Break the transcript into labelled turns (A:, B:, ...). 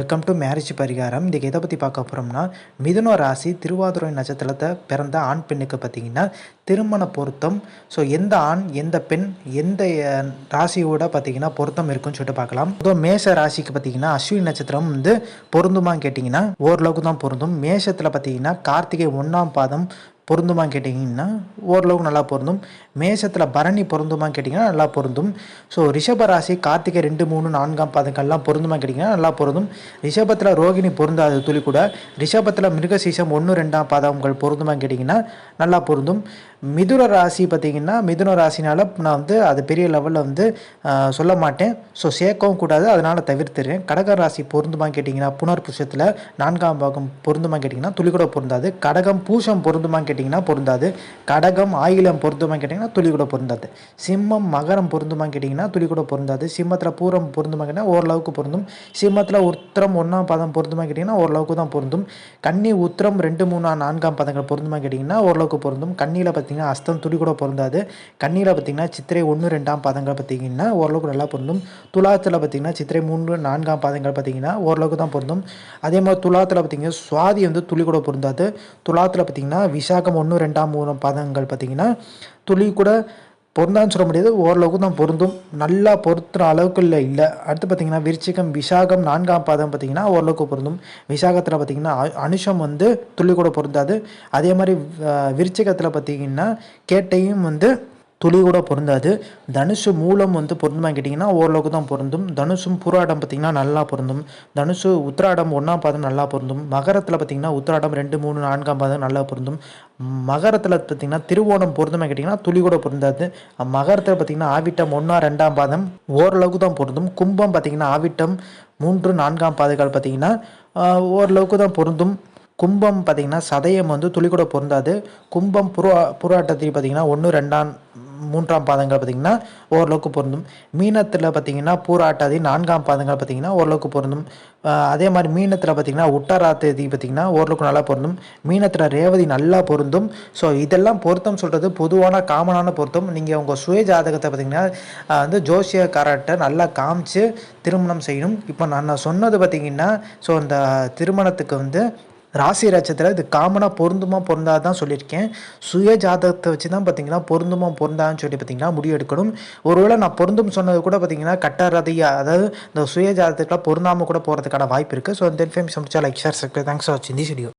A: Welcome to marriage பரிகாரம். இன்றைக்கி எதை பற்றி பார்க்க போகிறோம்னா, மிதுன ராசி திருவாதிரை நட்சத்திரத்தை பிறந்த ஆண் பெண்ணுக்கு பார்த்திங்கன்னா திருமண பொருத்தம். ஸோ எந்த ஆண் எந்த பெண் எந்த ராசியோட பார்த்திங்கன்னா பொருத்தம் இருக்குன்னு சொல்லிட்டு பார்க்கலாம். பொதுவாக மேஷ ராசிக்கு பார்த்திங்கன்னா அஸ்வினி நட்சத்திரம் பொருந்துமான்னு கேட்டிங்கன்னா ஓரளவுக்கு தான் பொருந்தும். மேஷத்தில் பார்த்திங்கன்னா கார்த்திகை 1ஆம் பாதம் பொருந்துமான்னு கேட்டிங்கன்னா ஓரளவுக்கு நல்லா பொருந்தும். மேஷத்தில் பரணி பொருந்துமான்னு கேட்டிங்கன்னா நல்லா பொருந்தும். ஸோ ரிஷபராசி கார்த்திகை 2, 3, 4ஆம் பாதங்கள்லாம் பொருந்துமான்னு கேட்டிங்கன்னா நல்லா பொருந்தும். ரிஷபத்தில் ரோகிணி பொருந்தாது துளி கூட. ரிஷபத்தில் மிருகசீசம் 1, 2ஆம் பாதங்கள் பொருந்துமான்னு கேட்டிங்கன்னா நல்லா பொருந்தும். மிதுன ராசி பார்த்திங்கன்னா மிதுன ராசினால் நான் அது பெரிய லெவலில் சொல்ல மாட்டேன். ஸோ சேர்க்கவும் கூடாது, அதனால் தவிர்த்துறேன். கடக ராசி பொருந்துமான்னு கேட்டிங்கன்னா புனர்பூசத்தில் 4ஆம் பாகம் பொருந்துமான்னு கேட்டிங்கன்னா துளி கூட பொருந்தாது. கடகம் பூசம் பொருந்துமான்னு கேட்டிங்கன்னா பொருந்தாது. கடகம் ஆயிலம் பொருந்துமான்னு கேட்டிங்கன்னா துளி கூட பொருந்தாது. சிம்மம் மகரம் பொருந்துமான்னு கேட்டிங்கன்னா துளி கூட பொருந்தாது. சிம்மத்தில் பூரம் பொருந்துமான்னு கேட்டிங்கன்னா ஓரளவுக்கு பொருந்தும். சிம்மத்தில் உத்திரம் 1ஆம் பாதம் பொருந்துமான்னு கேட்டிங்கன்னா ஓரளவுக்கு தான் பொருந்தும். கன்னி உத்திரம் 2, 3, 4ஆம் பாதங்கள் பொருந்துமான்னு கேட்டிங்கன்னா ஓரளவுக்கு பொருந்தும். கன்னியில் பார்த்திங்கன்னா அஸ்தம் துளி கூட பொருந்தாது. கன்னியில் பார்த்திங்கன்னா சித்திரை 1, 2ஆம் பாதங்கள் பார்த்திங்கன்னா ஓரளவுக்கு நல்லா பொருந்தும். துலாத்தில் பார்த்திங்கன்னா சித்திரை 3, 4ஆம் பாதங்கள் பார்த்திங்கன்னா ஓரளவுக்கு தான் பொருந்தும். அதே மாதிரி துலாத்தில் பார்த்திங்கன்னா சுவாதி துளி கூட பொருந்தாது. துலாத்தில் பார்த்திங்கன்னா விசாகம் 1, 2ஆம் 3ஆம் பாதங்கள் பார்த்திங்கன்னா துளி கூட பொருந்தான்னு சொல்ல முடியாது, ஓரளவுக்கு தான் பொருந்தும். நல்லா பொருத்துகிற அளவுக்கு இல்லை. அடுத்து பார்த்திங்கன்னா விருச்சிகம் விசாகம் 4ஆம் பாதம் பார்த்திங்கன்னா ஓரளவுக்கு பொருந்தும். விசாகத்தில் பார்த்திங்கன்னா அனுஷம் துளி கூட பொருந்தாது. அதே மாதிரி விருச்சிகத்தில் பார்த்திங்கன்னா கேட்டையும் துளி கூட பொருந்தாது. தனுசு மூலம் பொருந்துமா கேட்டிங்கன்னா ஓரளவுக்கு தான் பொருந்தும். தனுசும் புராடம் பார்த்திங்கன்னா நல்லா பொருந்தும். தனுசு உத்திராடம் 1ஆம் பாதம் நல்லா பொருந்தும். மகரத்தில் பார்த்திங்கன்னா உத்திராடம் 2, 3, 4ஆம் பாதம் நல்லா பொருந்தும். மகரத்தில் பார்த்திங்கன்னா திருவோணம் பொருந்துமா கேட்டிங்கன்னா துளி கூட பொருந்தாது. மகரத்தில் பார்த்திங்கன்னா ஆவிட்டம் 1, 2ஆம் பாதம் ஓரளவுக்கு தான் பொருந்தும். கும்பம் பார்த்திங்கன்னா ஆவிட்டம் 3, 4ஆம் பாதங்கள் பார்த்திங்கன்னா ஓரளவுக்கு தான் பொருந்தும். கும்பம் பார்த்திங்கன்னா சதயம் துளி கூட பொருந்தாது. கும்பம் புராட்டத்தில் பார்த்திங்கன்னா 1, 2, 3ஆம் பாதங்கள் பார்த்திங்கன்னா ஓரளவுக்கு பொருந்தும். மீனத்தில் பார்த்திங்கன்னா பூராட்டாதி 4ஆம் பாதங்கள் பார்த்திங்கன்னா ஓரளவுக்கு பொருந்தும். அதே மாதிரி மீனத்தில் பார்த்திங்கன்னா உட்டராத்தேதி பார்த்திங்கன்னா ஓரளவுக்கு நல்லா பொருந்தும். மீனத்தில் ரேவதி நல்லா பொருந்தும். ஸோ இதெல்லாம் பொருத்தம் சொல்கிறது பொதுவான காமனான பொருத்தம். நீங்கள் உங்கள் சுய ஜாதகத்தை பார்த்திங்கன்னா ஜோசியக்காரர்கிட்ட நல்லா காமிச்சு திருமணம் செய்யணும். இப்போ நான் சொன்னது பார்த்திங்கன்னா ஸோ அந்த திருமணத்துக்கு ராசி நட்சத்திரம் இது காமனாக பொருந்துமா பொருந்தாதான் சொல்லியிருக்கேன். சுய ஜாதகத்தை வச்சு தான் பார்த்திங்கன்னா பொருந்துமா பொருந்தான்னு சொல்லி பார்த்திங்கன்னா முடிவு எடுக்கணும். ஒருவேளை நான் பொருந்தும் சொன்னது கூட பார்த்திங்கன்னா கட்டறதையாக, அதாவது இந்த சுய ஜாதகத்துக்குலாம் பொருந்தாமல் கூட போகிறதுக்கான வாய்ப்பு இருக்குது. ஸோ இந்த இன்ஃபர்மேஷன் முடிச்சா like share subscribe. Thanks for வாட்சிங் திஸ் வீடியோ.